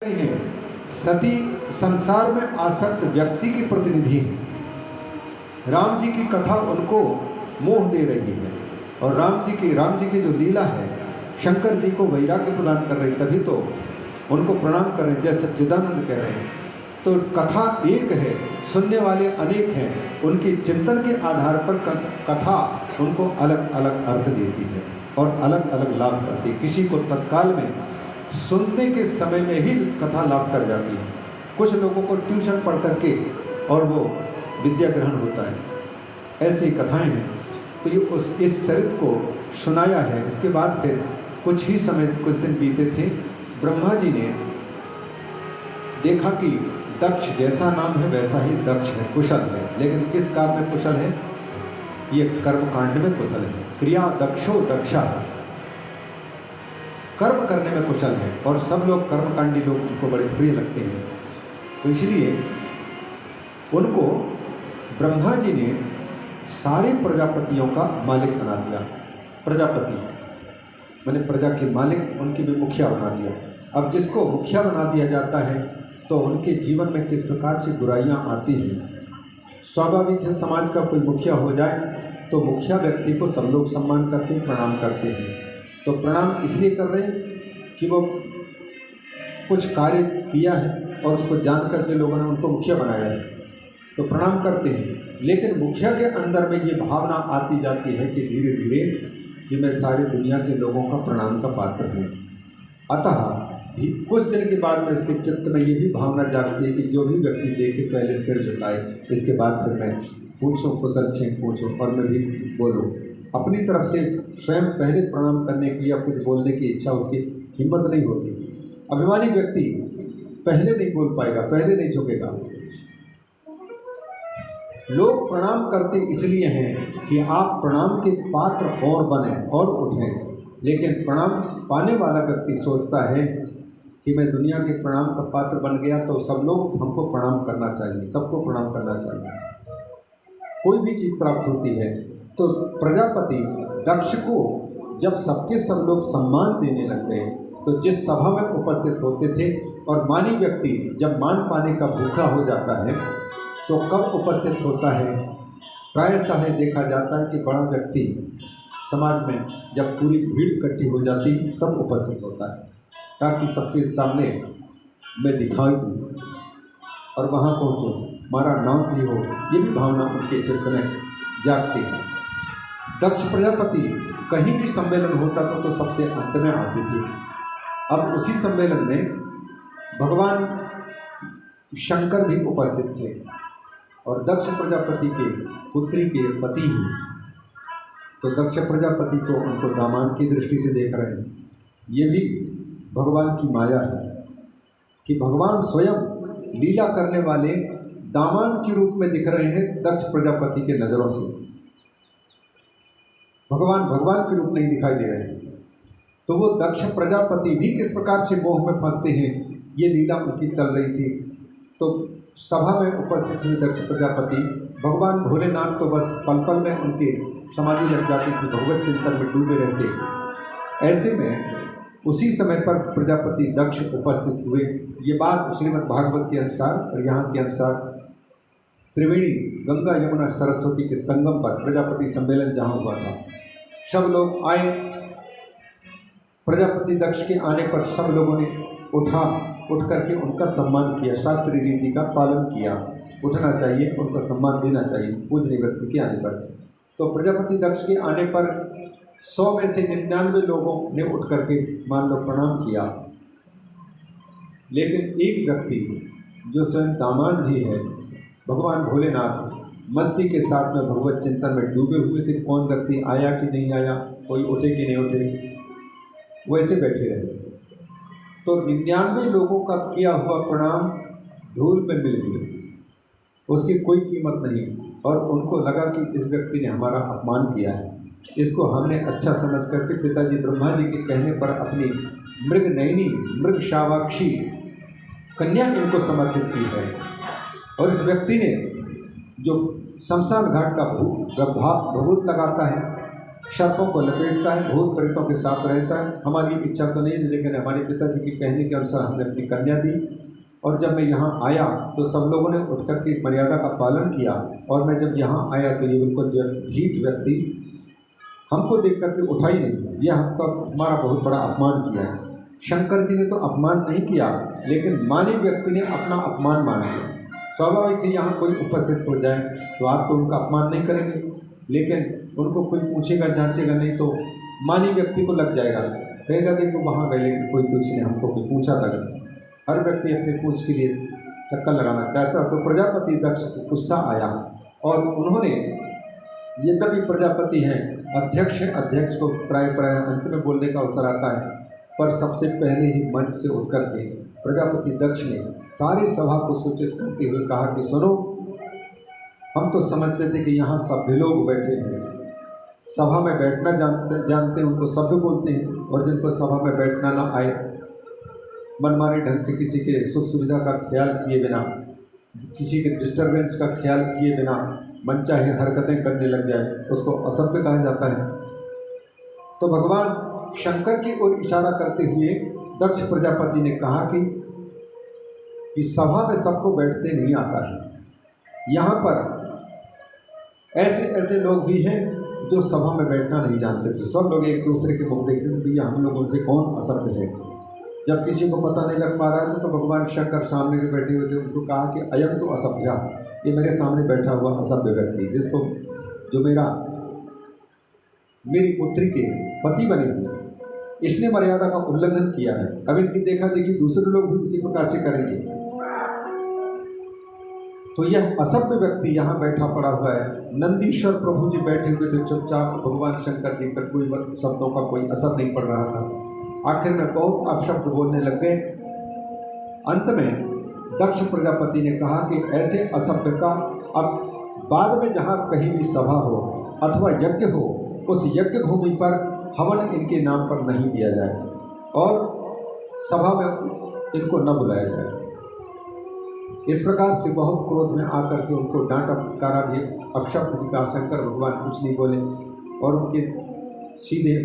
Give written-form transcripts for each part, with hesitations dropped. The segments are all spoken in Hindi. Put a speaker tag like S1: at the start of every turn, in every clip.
S1: हैं। सती संसार में आसक्त व्यक्ति की प्रतिनिधि है। राम जी की कथा उनको मोह दे रही है और राम जी की जो लीला है शंकर जी को वैराग्य प्रदान कर रही, तभी तो उनको प्रणाम कर रहे, जैसे सच्चिदानंद कह रहे हैं। तो कथा एक है, सुनने वाले अनेक हैं, उनकी चिंतन के आधार पर कथा उनको अलग अलग अर्थ देती है और अलग अलग लाभ करती है। किसी को तत्काल में सुनने के समय में ही कथा लाभ कर जाती है, कुछ लोगों को ट्यूशन पढ़ करके और वो विद्या ग्रहण होता है। ऐसी कथाएं हैं। तो ये इस चरित्र को सुनाया है। इसके बाद फिर कुछ ही समय, कुछ दिन बीते थे, ब्रह्मा जी ने देखा कि दक्ष जैसा नाम है वैसा ही दक्ष है, कुशल है, लेकिन किस काम में कुशल है? ये कर्मकांड में कुशल है। क्रिया दक्षो दक्षा, कर्म करने में कुशल है और सब लोग कर्मकांडी लोग उनको बड़े प्रिय लगते हैं। तो इसलिए उनको ब्रह्मा जी ने सारे प्रजापतियों का मालिक बना दिया। प्रजापति मैंने प्रजा के मालिक, उनकी भी मुखिया बना दिया। अब जिसको मुखिया बना दिया जाता है तो उनके जीवन में किस प्रकार से बुराइयां आती हैं। स्वाभाविक है, समाज का कोई मुखिया हो जाए तो मुखिया व्यक्ति को सब लोग सम्मान करके प्रणाम करते हैं। तो प्रणाम इसलिए कर रहे हैं कि वो कुछ कार्य किया है और उसको जान करके लोगों ने उनको मुखिया बनाया है, तो प्रणाम करते हैं। लेकिन मुखिया के अंदर में ये भावना आती जाती है कि धीरे धीरे कि मैं सारी दुनिया के लोगों का प्रणाम का पात्र हूँ। अतः कुछ दिन के बाद में उसके चित्त में ये भी भावना जागती है कि जो भी व्यक्ति देखे पहले सिर झुकाए, इसके बाद फिर मैं पूछूँ, कुशल छें पूछूँ और मैं भी बोलूँ। अपनी तरफ से स्वयं पहले प्रणाम करने की या कुछ बोलने की इच्छा उसकी हिम्मत नहीं होती। अभिमानी व्यक्ति पहले नहीं बोल पाएगा, पहले नहीं झुकेगा। लोग प्रणाम करते इसलिए हैं कि आप प्रणाम के पात्र और बने और उठें, लेकिन प्रणाम पाने वाला व्यक्ति सोचता है कि मैं दुनिया के प्रणाम का पात्र बन गया तो सब लोग हमको प्रणाम करना चाहिए, सबको प्रणाम करना चाहिए। कोई भी चीज़ प्राप्त होती है तो प्रजापति दक्ष को जब सबके सब लोग सम्मान देने लग गए तो जिस सभा में उपस्थित होते थे, और मानी व्यक्ति जब मान पाने का भूखा हो जाता है तो कब उपस्थित होता है? प्रायशः देखा जाता है कि बड़ा व्यक्ति समाज में जब पूरी भीड़ इकट्ठी हो जाती तब उपस्थित होता है, ताकि सबके सामने मैं दिखाई दूँ और वहाँ पहुँचूँ, हमारा नाम भी हो। ये भी भावना उनके चित्त में जागती है। दक्ष प्रजापति कहीं भी सम्मेलन होता था तो सबसे अंत में आते थे। अब उसी सम्मेलन में भगवान शंकर भी उपस्थित थे और दक्ष प्रजापति के पुत्री के पति ही। तो दक्ष प्रजापति तो उनको दामाद की दृष्टि से देख रहे हैं। ये भी भगवान की माया है कि भगवान स्वयं लीला करने वाले दामाद के रूप में दिख रहे हैं दक्ष प्रजापति के नज़रों से। भगवान के रूप नहीं दिखाई दे रहे हैं। तो वो दक्ष प्रजापति भी किस प्रकार से मोह में फंसते हैं, ये लीला उनकी चल रही थी। तो सभा में उपस्थित हुए दक्ष प्रजापति, भगवान भोलेनाथ तो बस पल पल में उनके समाधि लग जाती थी, भगवत चिंतन में डूबे रहते। ऐसे में उसी समय पर प्रजापति दक्ष उपस्थित हुए। ये बात श्रीमद् भागवत के अनुसार और यहाँ के अनुसार त्रिवेणी गंगा यमुना सरस्वती के संगम पर प्रजापति सम्मेलन जहाँ हुआ था, सब लोग आए। प्रजापति दक्ष के आने पर सब लोगों ने उठ करके उनका सम्मान किया, शास्त्रीय रीति का पालन किया। उठना चाहिए, उनका सम्मान देना चाहिए पूजनीय व्यक्ति के आने पर। तो प्रजापति दक्ष के आने पर 100 में से 99 लोगों ने उठ करके मान लो प्रणाम किया, लेकिन एक व्यक्ति जो स्वयं दामाद भी है, भगवान भोलेनाथ मस्ती के साथ में भगवत चिंतन में डूबे हुए थे। कौन व्यक्ति आया कि नहीं आया, कोई उठे कि नहीं उठे, वैसे बैठे रहे। तो 99 लोगों का किया हुआ प्रणाम धूल में मिल गया, उसकी कोई कीमत नहीं। और उनको लगा कि इस व्यक्ति ने हमारा अपमान किया है, इसको हमने अच्छा समझ करके पिताजी ब्रह्मा जी के कहने पर अपनी मृग शावाक्षी कन्या इनको समर्पित की है। और इस व्यक्ति ने जो शमशान घाट का भभूत लगाता है, सर्पों को लपेटता है, भूत प्रेतों के साथ रहता है। हमारी इच्छा तो नहीं थी, लेकिन हमारे पिताजी के कहने के अनुसार हमने अपनी कन्या दी। और जब मैं यहाँ आया तो सब लोगों ने उठ कर के मर्यादा का पालन किया। और मैं जब यहाँ आया तो ये बिल्कुल ढीठ व्यक्ति हमको देख करके उठा ही नहीं। यह हमको हमारा बहुत बड़ा अपमान किया है। शंकर जी ने तो अपमान नहीं किया, लेकिन मानी व्यक्ति ने अपना अपमान मान लिया। स्वाभाविक है, यहाँ कोई उपस्थित हो जाए तो आप तो उनका अपमान नहीं करेंगे, लेकिन उनको कोई पूछेगा जांचेगा नहीं तो मानी व्यक्ति को लग जाएगा, कहेगा देखो वहाँ गए लेकिन कोई कुछ ने हमको कोई पूछा था। हर व्यक्ति अपने पूछ के लिए चक्कर लगाना चाहता। तो प्रजापति दक्ष को गुस्सा आया और उन्होंने, यद्यपि प्रजापति हैं, अध्यक्ष को प्राय अंत में बोलने का अवसर आता है, पर सबसे पहले ही मंच से उठ करके प्रजापति दक्ष ने सारी सभा को सूचित करते हुए कहा कि सुनो, हम तो समझते थे कि यहाँ सभ्य लोग बैठे हैं, सभा में बैठना जानते हैं, उनको सभ्य बोलते हैं। और जिनको सभा में बैठना ना आए, मनमाने ढंग से किसी के सुख सुविधा का ख्याल किए बिना, किसी के डिस्टर्बेंस का ख्याल किए बिना मनचाहे हरकतें करने लग जाए, उसको असभ्य कहा जाता है। तो भगवान शंकर की ओर इशारा करते हुए दक्ष प्रजापति ने कहा कि सभा में सबको बैठते नहीं आता है। यहाँ पर ऐसे लोग भी हैं जो सभा में बैठना नहीं जानते थे। सब लोग एक दूसरे के मुख देखते थे, भैया हम लोगों से कौन असभ्य है। जब किसी को पता नहीं लग पा रहा था तो भगवान शंकर सामने जो बैठे हुए थे उनको कहा कि अयम तो असभ्य, ये मेरे सामने बैठा हुआ असभ्य व्यक्ति, जिसको जो मेरी पुत्री के पति बने हुए, इसने मर्यादा का उल्लंघन किया है। अब इनकी देखा देखी दूसरे लोग भी उसी प्रकार से करेंगे। तो यह असभ्य व्यक्ति यहाँ बैठा पड़ा हुआ है। नंदीश्वर प्रभु जी बैठे हुए थे चुपचाप, भगवान शंकर जी पर कोई शब्दों का कोई असर नहीं पड़ रहा था। आखिर में बहुत अपशब्द बोलने लग गए। अंत में दक्ष प्रजापति ने कहा कि ऐसे असभ्य का अब बाद में जहाँ कहीं भी सभा हो अथवा यज्ञ हो, उस यज्ञ भूमि पर हवन इनके नाम पर नहीं दिया जाए और सभा में इनको न बुलाया जाए। इस प्रकार से बहुत क्रोध में आकर के उनको डांटा फटकारा भी, अपशब्द भी कहा। शंकर भगवान कुछ नहीं बोले और उनके सीधे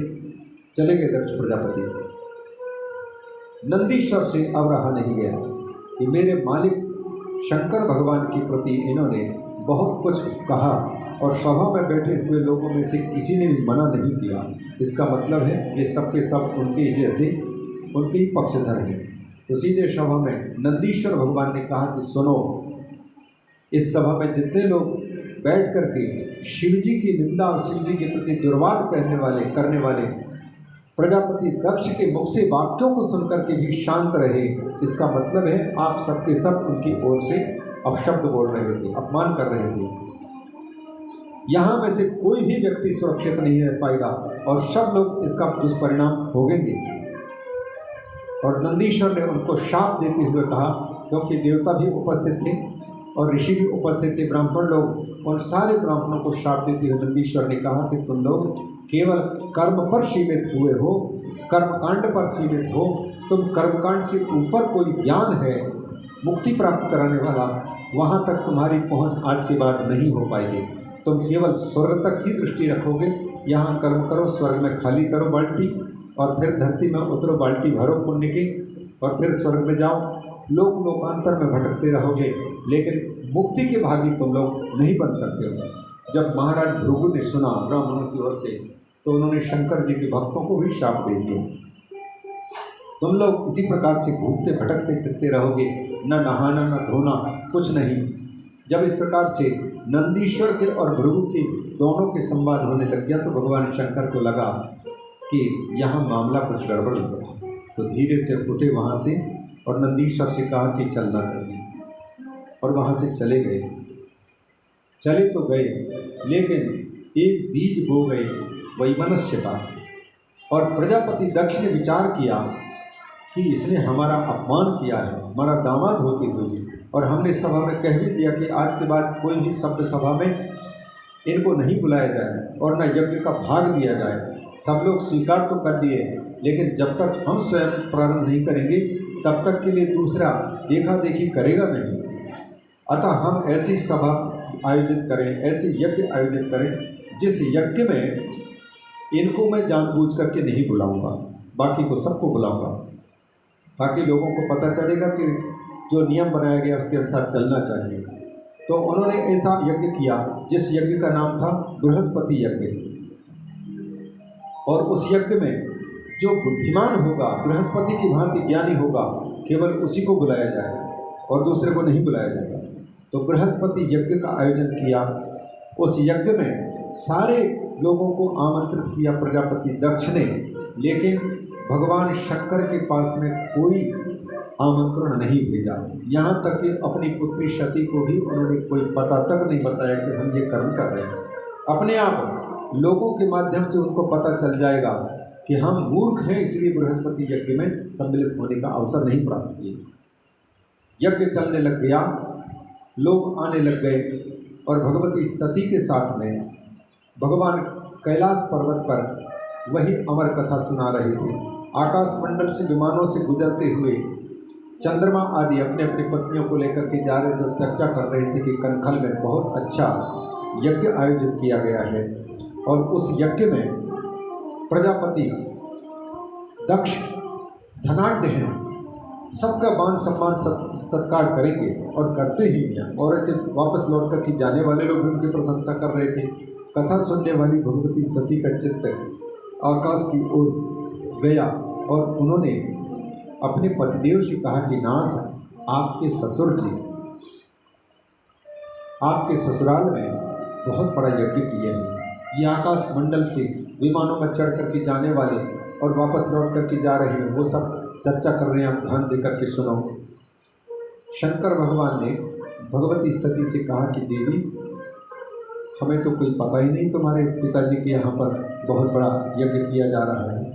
S1: चले गए दक्ष प्रजापति। नंदीश्वर से अब रहा नहीं गया कि मेरे मालिक शंकर भगवान के प्रति इन्होंने बहुत कुछ कहा और सभा में बैठे हुए लोगों में से किसी ने भी मना नहीं किया। इसका मतलब है ये सबके सब उनके ही जैसे, उनके ही पक्षधर हैं। तो सीधे सभा में नंदीश्वर भगवान ने कहा कि सुनो, इस सभा में जितने लोग बैठ करके शिव जी की निंदा और शिव जी के प्रति दुर्वाद करने वाले प्रजापति दक्ष के मुख से वाक्यों को सुनकर के भी शांत रहे, इसका मतलब है आप सबके सब उनकी ओर से अपशब्द बोल रहे थे, अपमान कर रहे थे। यहाँ में से कोई भी व्यक्ति सुरक्षित नहीं रह पाएगा और सब लोग इसका दुष्परिणाम भोगेंगे। और नंदीश्वर ने उनको शाप देते हुए कहा, क्योंकि देवता भी उपस्थित थे और ऋषि भी उपस्थित थे, ब्राह्मण लोग, और सारे ब्राह्मणों को शाप देते हुए नंदीश्वर ने कहा कि तुम लोग केवल कर्म पर सीमित हुए हो, कर्मकांड पर सीमित हो। तुम कर्मकांड से ऊपर कोई ज्ञान है मुक्ति प्राप्त कराने वाला, वहाँ तक तुम्हारी पहुँच आज के बाद नहीं हो पाएगी। तुम केवल स्वर्ग तक ही दृष्टि रखोगे। यहाँ कर्म करो, स्वर्ग में खाली करो बाल्टी और फिर धरती में उतरो, बाल्टी भरो पुण्य की, और फिर स्वर्ग में जाओ। लोकांतर में भटकते रहोगे, लेकिन मुक्ति के भागी तुम लोग नहीं बन सकते हो। जब महाराज भृगु ने सुना ब्राह्मणों की ओर से, तो उन्होंने शंकर जी के भक्तों को भी शाप दे दिया, तुम लोग इसी प्रकार से घूमते भटकते फिरते रहोगे, न नहाना न धोना, कुछ नहीं। जब इस प्रकार से नंदीश्वर के और भृगु के दोनों के संवाद होने लग गया, तो भगवान शंकर को लगा कि यहाँ मामला कुछ गड़बड़ हो रहा। तो धीरे से उठे वहाँ से और नंदीश्वर से कहा कि चलना चाहिए, और वहाँ से चले गए। चले तो गए, लेकिन एक बीज बो गए वैमनस्य का। और प्रजापति दक्ष ने विचार किया कि इसने हमारा अपमान किया है, हमारा दामाद होते हुए, और हमने सभा में कह भी दिया कि आज के बाद कोई भी सभ्य सभा में इनको नहीं बुलाया जाए और न यज्ञ का भाग दिया जाए। सब लोग स्वीकार तो कर दिए, लेकिन जब तक हम स्वयं प्रारंभ नहीं करेंगे तब तक के लिए दूसरा देखा देखी करेगा नहीं। अतः हम ऐसी सभा आयोजित करें, ऐसे यज्ञ आयोजित करें जिस यज्ञ में इनको मैं जानबूझ करके नहीं बुलाऊंगा, बाकी को सबको बुलाऊंगा, ताकि लोगों को पता चलेगा कि जो नियम बनाया गया उसके अनुसार चलना चाहिए। तो उन्होंने ऐसा यज्ञ किया जिस यज्ञ का नाम था बृहस्पति यज्ञ। और उस यज्ञ में जो बुद्धिमान होगा, बृहस्पति की भांति ज्ञानी होगा, केवल उसी को बुलाया जाए और दूसरे को नहीं बुलाया जाएगा। तो बृहस्पति यज्ञ का आयोजन किया। उस यज्ञ में सारे लोगों को आमंत्रित किया प्रजापति दक्ष ने, लेकिन भगवान शंकर के पास में कोई आमंत्रण नहीं भेजा। यहाँ तक कि अपनी पुत्री सती को भी उन्होंने कोई पता तक नहीं बताया कि हम ये कर्म कर रहे हैं। अपने आप लोगों के माध्यम से उनको पता चल जाएगा कि हम मूर्ख हैं, इसलिए बृहस्पति यज्ञ में सम्मिलित होने का अवसर नहीं प्राप्त किया। यज्ञ चलने लग गया, लोग आने लग गए और भगवती सती के साथ में भगवान कैलाश पर्वत पर वही अमर कथा सुना रहे थे। आकाश मंडल से विमानों से गुजरते हुए चंद्रमा आदि अपने अपनी पत्नियों को लेकर के जा रहे थे, चर्चा कर रहे थे कि कनखल में बहुत अच्छा यज्ञ आयोजित किया गया है और उस यज्ञ में प्रजापति दक्ष धनाढ्य हैं, सबका मान सम्मान सत्कार करेंगे और करते ही हैं। और ऐसे वापस लौट कर के जाने वाले लोग भी उनकी प्रशंसा कर रहे थे। कथा सुनने वाली भगवती सती का चित्त आकाश की ओर गया और उन्होंने अपने पतिदेव से कहा कि नाथ, आपके ससुर जी आपके ससुराल में बहुत बड़ा यज्ञ किए हैं। ये आकाश मंडल से विमानों में चढ़ कर के जाने वाले और वापस लौट कर के जा रहे हैं, वो सब चर्चा कर रहे हैं, आप ध्यान दे करके सुनो। शंकर भगवान ने भगवती सती से कहा कि देवी, हमें तो कोई पता ही नहीं तुम्हारे पिताजी के यहाँ पर बहुत बड़ा यज्ञ किया जा रहा है।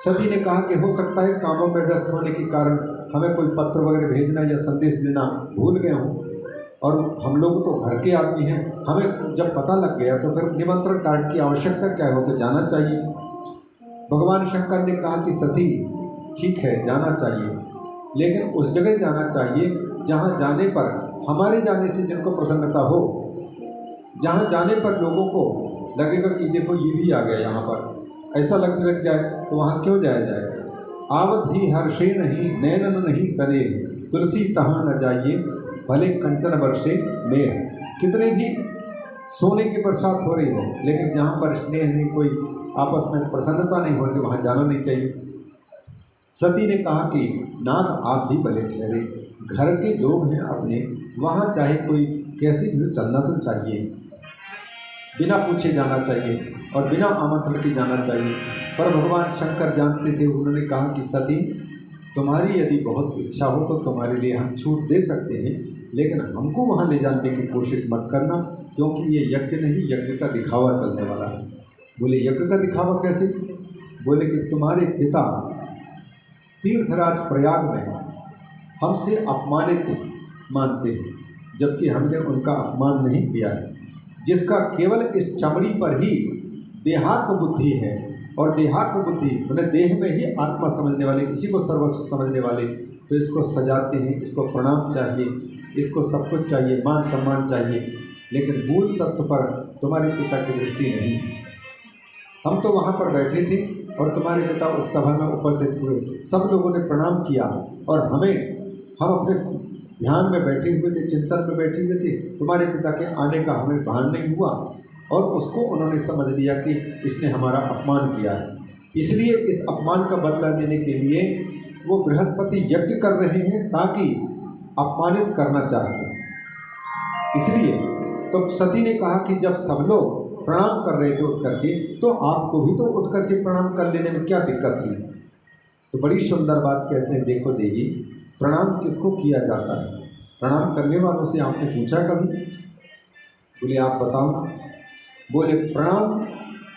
S1: सती ने कहा कि हो सकता है कामों में व्यस्त होने के कारण हमें कोई पत्र वगैरह भेजना या संदेश देना भूल गए हों, और हम लोग तो घर के आदमी हैं, हमें जब पता लग गया तो फिर निमंत्रण कार्ड की आवश्यकता क्या है, तो जाना चाहिए। भगवान शंकर ने कहा कि सती ठीक है, जाना चाहिए, लेकिन उस जगह जाना चाहिए जहाँ जाने पर हमारे जाने से जिनको प्रसन्नता हो, जहाँ जाने पर लोगों को लगेगा कि देखो ये भी आ गया यहाँ पर, ऐसा लगने लग जाए तो वहाँ क्यों जाया जाए। आवत ही हर्षे नहीं नैनन नहीं सरे, तुलसी तहाँ न जाइए भले कंचन वर्षे में। कितने भी सोने की बरसात हो रही हो, लेकिन जहाँ पर स्नेह नहीं, कोई आपस में प्रसन्नता नहीं होती, वहाँ जाना नहीं चाहिए। सती ने कहा कि नाथ, आप भी भले ठहरे, घर के लोग हैं अपने, वहाँ चाहे कोई कैसी भी चलना तो चाहिए, बिना पूछे जाना चाहिए और बिना आमंत्रण के जाना चाहिए। पर भगवान शंकर जानते थे, उन्होंने कहा कि सती, तुम्हारी यदि बहुत इच्छा हो तो तुम्हारे लिए हम छूट दे सकते हैं, लेकिन हमको वहाँ ले जाने की कोशिश मत करना, क्योंकि ये यज्ञ नहीं, यज्ञ का दिखावा चलने वाला है। बोले यज्ञ का दिखावा कैसे? बोले कि तुम्हारे पिता तीर्थराज प्रयाग में हमसे अपमानित मानते हैं, जबकि हमने उनका अपमान नहीं किया है। जिसका केवल इस चमड़ी पर ही देहात्म बुद्धि है, और देहात्म बुद्धि मतलब देह में ही आत्मा समझने वाले, इसी को सर्वस्व समझने वाले, तो इसको सजाते हैं, इसको प्रणाम चाहिए, इसको सब कुछ चाहिए, मान सम्मान चाहिए, लेकिन मूल तत्व पर तुम्हारे पिता की दृष्टि नहीं। हम तो वहाँ पर बैठे थे और तुम्हारे पिता उस सभा में उपस्थित हुए, सब लोगों ने प्रणाम किया और हम अपने ध्यान में बैठे हुए थे, चिंतन में बैठे हुए थे, तुम्हारे पिता के आने का हमें भान नहीं हुआ, और उसको उन्होंने समझ लिया कि इसने हमारा अपमान किया है। इसलिए इस अपमान का बदला लेने के लिए वो बृहस्पति यज्ञ कर रहे हैं, ताकि अपमानित करना चाहते हैं। इसलिए तो सती ने कहा कि जब सब लोग प्रणाम कर रहे थे उठ करके, तो आपको भी तो उठ करके प्रणाम कर लेने में क्या दिक्कत थी। तो बड़ी सुंदर बात कहते हैं, देखो देवी, प्रणाम किसको किया जाता है? प्रणाम करने वालों से आपने पूछा कभी? बोले आप बताओ। बोले प्रणाम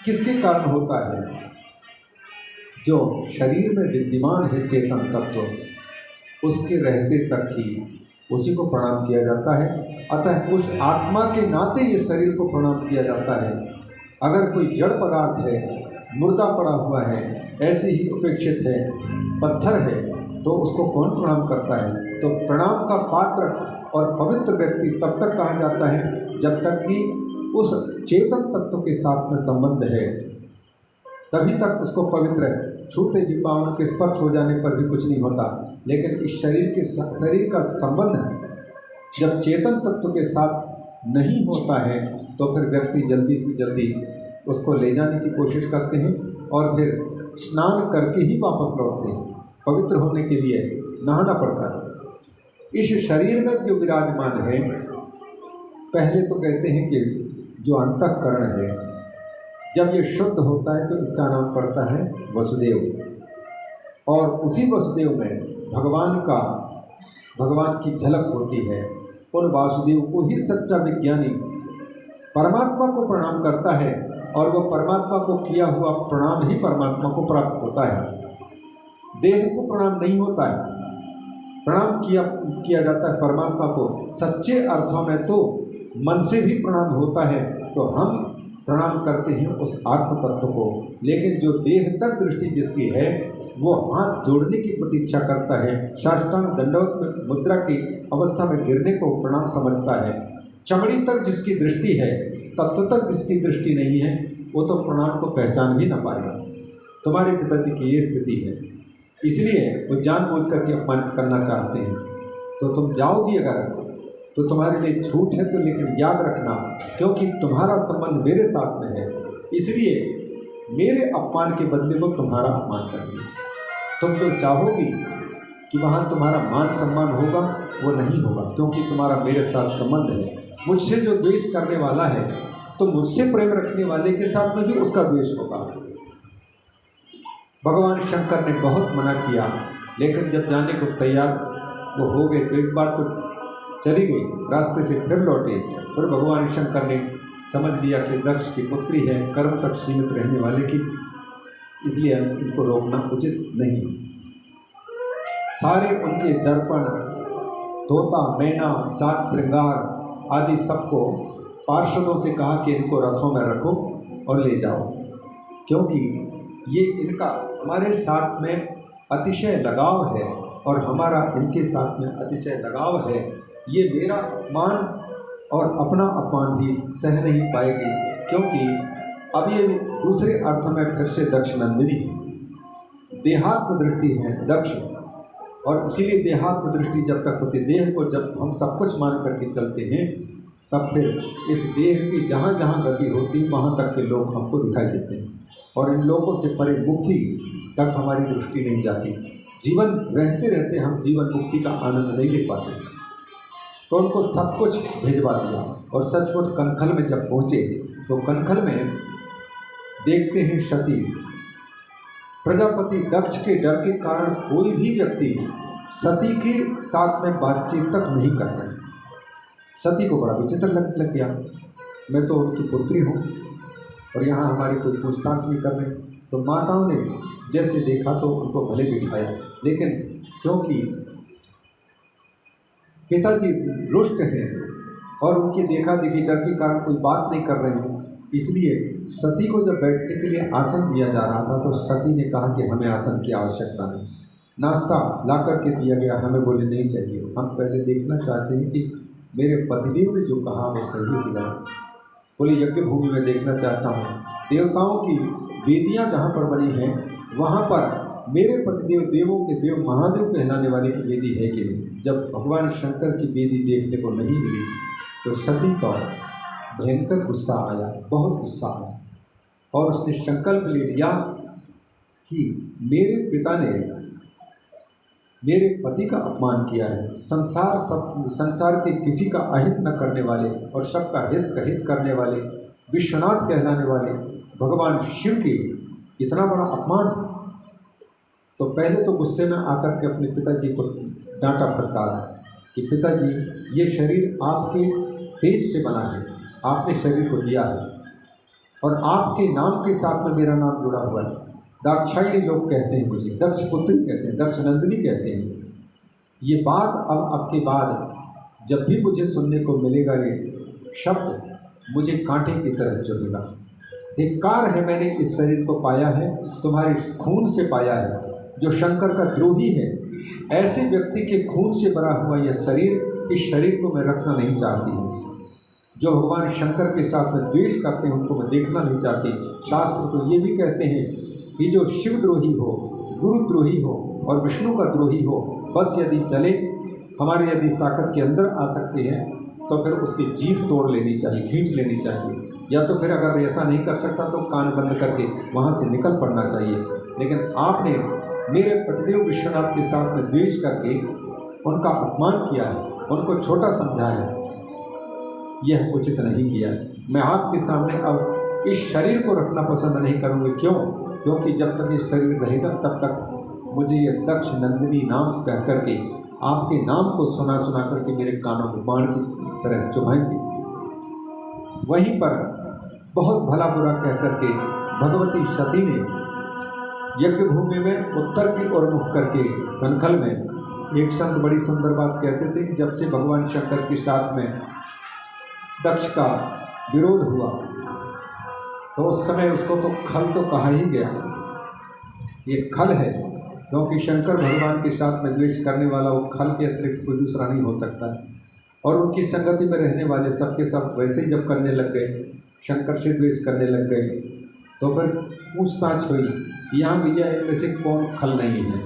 S1: किसके कारण होता है? जो शरीर में विद्यमान है चेतन तत्व, उसके रहते तक ही उसी को प्रणाम किया जाता है। अतः उस आत्मा के नाते ये शरीर को प्रणाम किया जाता है। अगर कोई जड़ पदार्थ है, मुर्दा पड़ा हुआ है, ऐसे ही उपेक्षित है, पत्थर है, तो उसको कौन प्रणाम करता है? तो प्रणाम का पात्र और पवित्र व्यक्ति तब तक कहा जाता है जब तक कि उस चेतन तत्व के साथ में संबंध है। तभी तक उसको पवित्र छूते भी पावन के स्पर्श हो जाने पर भी कुछ नहीं होता। लेकिन इस शरीर का संबंध जब चेतन तत्व के साथ नहीं होता है तो फिर व्यक्ति जल्दी से जल्दी उसको ले जाने की कोशिश करते हैं और फिर स्नान करके ही वापस लौटते हैं। पवित्र होने के लिए नहाना पड़ता है। इस शरीर में जो विराजमान है, पहले तो कहते हैं कि जो अंतःकरण है, जब ये शुद्ध होता है तो इसका नाम पड़ता है वसुदेव। और उसी वसुदेव में भगवान की झलक होती है। उन वासुदेव को ही सच्चा विज्ञानी परमात्मा को प्रणाम करता है और वो परमात्मा को किया हुआ प्रणाम ही परमात्मा को प्राप्त होता है। देह को प्रणाम नहीं होता है, प्रणाम किया जाता है परमात्मा को। सच्चे अर्थों में तो मन से भी प्रणाम होता है, तो हम प्रणाम करते हैं उस आत्म तत्व को। लेकिन जो देह तक दृष्टि जिसकी है वो हाथ जोड़ने की प्रतीक्षा करता है, साष्टांग दंडवत मुद्रा की अवस्था में गिरने को प्रणाम समझता है। चमड़ी तक जिसकी दृष्टि है, तत्व तक जिसकी दृष्टि नहीं है, वो तो प्रणाम को पहचान भी ना पाएगा। तुम्हारे पिताजी की ये स्थिति है, इसलिए वो जानबूझ करके अपमान करना चाहते हैं। तो तुम जाओगी अगर तो तुम्हारे लिए छूट है, तो लेकिन याद रखना, क्योंकि तुम्हारा संबंध मेरे साथ में है, इसलिए मेरे अपमान के बदले वो तुम्हारा अपमान करेंगे। तुम जो चाहोगी कि वहाँ तुम्हारा मान सम्मान होगा, वो नहीं होगा, क्योंकि तुम्हारा मेरे साथ संबंध है। मुझसे जो द्वेष करने वाला है, तो मुझसे प्रेम रखने वाले के साथ में भी उसका द्वेष होगा। भगवान शंकर ने बहुत मना किया, लेकिन जब जाने को तैयार वो हो गए तो एक बार तो चली गई, रास्ते से फिर लौटे। फिर भगवान शंकर ने समझ लिया कि दक्ष की पुत्री है, कर्म तक सीमित रहने वाले की, इसलिए इनको रोकना उचित नहीं। सारे उनके दर्पण, तोता, मैना, साज श्रृंगार आदि सबको पार्षदों से कहा कि इनको रथों में रखो और ले जाओ, क्योंकि ये इनका हमारे साथ में अतिशय लगाव है और हमारा इनके साथ में अतिशय लगाव है। ये मेरा अपमान और अपना अपमान भी सह नहीं पाएगी, क्योंकि अब ये दूसरे अर्थ में फिर से दक्ष नंदिनी है, देहात्म दृष्टि है दक्ष। और इसीलिए देहात्म दृष्टि जब तक होती, देह को जब हम सब कुछ मान करके चलते हैं, तब फिर इस देह की जहाँ जहाँ गति होती है वहाँ तक के लोग हमको दिखाई देते हैं, और इन लोगों से परे मुक्ति तक हमारी दृष्टि नहीं जाती। जीवन रहते रहते हम जीवन मुक्ति का आनंद नहीं ले पाते। तो उनको सब कुछ भिजवा दिया, और सचमुच कनखल में जब पहुँचे तो कनखल में देखते हैं सती। प्रजापति दक्ष के डर के कारण कोई भी व्यक्ति सती के साथ में बातचीत तक नहीं कर रहे। सती को बड़ा विचित्र लगने लग गया, मैं तो उनकी पुत्री हूँ और यहाँ हमारी कोई पूछताछ नहीं कर रहे। तो माताओं ने जैसे देखा तो उनको भले बिठाया, लेकिन क्योंकि पिताजी रुष्ट हैं और उनकी देखा देखी डर के कारण कोई बात नहीं कर रहे हैं, इसलिए सती को जब बैठने के लिए आसन दिया जा रहा था तो सती ने कहा कि हमें आसन की आवश्यकता नहीं। नाश्ता ला करके दिया गया, हमें बोले नहीं चाहिए, हम पहले देखना चाहते हैं कि मेरे पतिदेव ने जो कहा वो सही है कि नहीं। बोले यज्ञ भूमि में देखना चाहता हूँ, देवताओं की वेदियाँ जहाँ पर बनी हैं वहाँ पर मेरे पतिदेव देवों के देव महादेव कहलाने वाले की वेदी है कि नहीं। जब भगवान शंकर की वेदी देखने को नहीं मिली तो सती का भयंकर गुस्सा आया, बहुत गुस्सा आया, और उसने संकल्प ले लिया कि मेरे पिता ने मेरे पति का अपमान किया है। संसार के किसी का अहित न करने वाले और सबका हित करने वाले विश्वनाथ कहलाने वाले भगवान शिव के इतना बड़ा अपमान। तो पहले तो गुस्से में आकर के अपने पिताजी को डांटा फटकारा कि पिताजी ये शरीर आपके तेज से बना है, आपने शरीर को दिया है और आपके नाम के साथ में मेरा नाम जुड़ा हुआ है। दाक्षायणी लोग कहते हैं मुझे, दक्ष पुत्री कहते हैं, दक्ष नंदिनी कहते हैं। ये बात अब आपके बाद जब भी मुझे सुनने को मिलेगा ये शब्द, मुझे कांटे की तरह चुभेगा। धिक्कार है, मैंने इस शरीर को पाया है, तुम्हारे खून से पाया है, जो शंकर का द्रोही है। ऐसे व्यक्ति के खून से भरा हुआ यह शरीर, इस शरीर को मैं रखना नहीं चाहती हूँ। जो भगवान शंकर के साथ में द्वेष करते हैं उनको मैं देखना नहीं चाहती। शास्त्र तो ये भी कहते हैं कि जो शिवद्रोही हो, गुरुद्रोही हो और विष्णु का द्रोही हो, बस यदि चले, हमारे यदि इस ताकत के अंदर आ सकते हैं तो फिर उसकी जीभ तोड़ लेनी चाहिए, खींच लेनी चाहिए, या तो फिर अगर ऐसा नहीं कर सकता तो कान बंद करके वहाँ से निकल पड़ना चाहिए। लेकिन आपने मेरे पतिदेव विश्वनाथ के साथ में द्वेष करके उनका अपमान किया है, उनको छोटा समझा है, यह उचित नहीं किया। मैं आपके सामने अब इस शरीर को रखना पसंद नहीं करूँगी। क्यों? क्योंकि जब तक ये शरीर रहेगा तब तक मुझे ये दक्ष नंदिनी नाम कह करके आपके नाम को सुना सुना करके मेरे कानों में बाण की तरह चुभाएंगे। वहीं पर बहुत भला बुरा कह करके भगवती सती ने यज्ञ भूमि में उत्तर की ओर मुख करके कनखल में एक संत बड़ी सुंदर बात कहते थे कि जब से भगवान शंकर के साथ में दक्ष का विरोध हुआ तो उस समय उसको तो खल तो कहा ही गया। ये खल है, क्योंकि शंकर भगवान के साथ में द्वेष करने वाला वो खल के अतिरिक्त कोई दूसरा नहीं हो सकता है। और उनकी संगति में रहने वाले सबके सब वैसे ही जब करने लग गए, शंकर से द्वेष करने लग गए, तो फिर पूछताछ हुई यहाँ भैया इनमें से कौन खल नहीं है,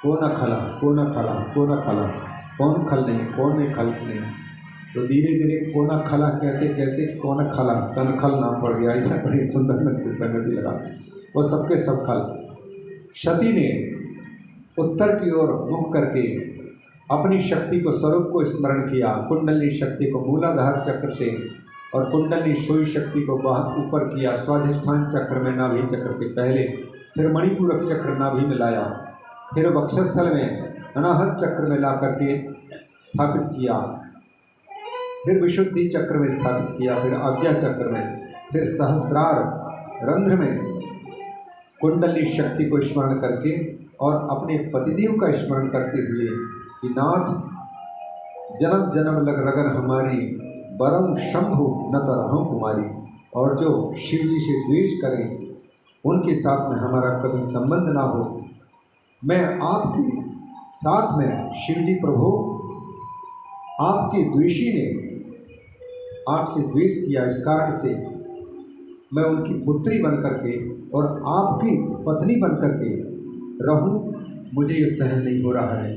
S1: कौन खला, कौन खला, कौन खला, कौन खल नहीं, कौन में खल नहीं। तो धीरे धीरे कोना खला कहते कहते कौन खला, कनखल नाम पड़ गया। ऐसा बड़ी सुंदर ढंग से संगति लगा, वो सबके सब खल। सती ने उत्तर की ओर मुख करके अपनी शक्ति को, स्वरूप को स्मरण किया। कुंडली शक्ति को मूलाधार चक्र से और कुंडली सोई शक्ति को बहुत ऊपर किया, स्वाधिष्ठान चक्र में, नाभि चक्र के पहले, फिर मणिपूरक चक्र नाभि में लाया, फिर वक्षस्थल में अनाहत चक्र में ला करके स्थापित किया, फिर विशुद्धि चक्र में स्थापित किया, फिर आज्ञा चक्र में, फिर सहस्रार रंध्र में कुंडली शक्ति को स्मरण करके और अपने पतिदेव का स्मरण करते हुए कि नाथ जन्म जन्म लग रगर हमारी, बरम शंभु न तरह कुमारी। और जो शिव जी से द्वेष करें उनके साथ में हमारा कभी संबंध ना हो। मैं आपके साथ में शिव जी प्रभु, आपके द्वेषी ने आपसे द्वेष किया, इस कारण से मैं उनकी पुत्री बन करके और आपकी पत्नी बन करके रहूं, मुझे ये सहन नहीं हो रहा है।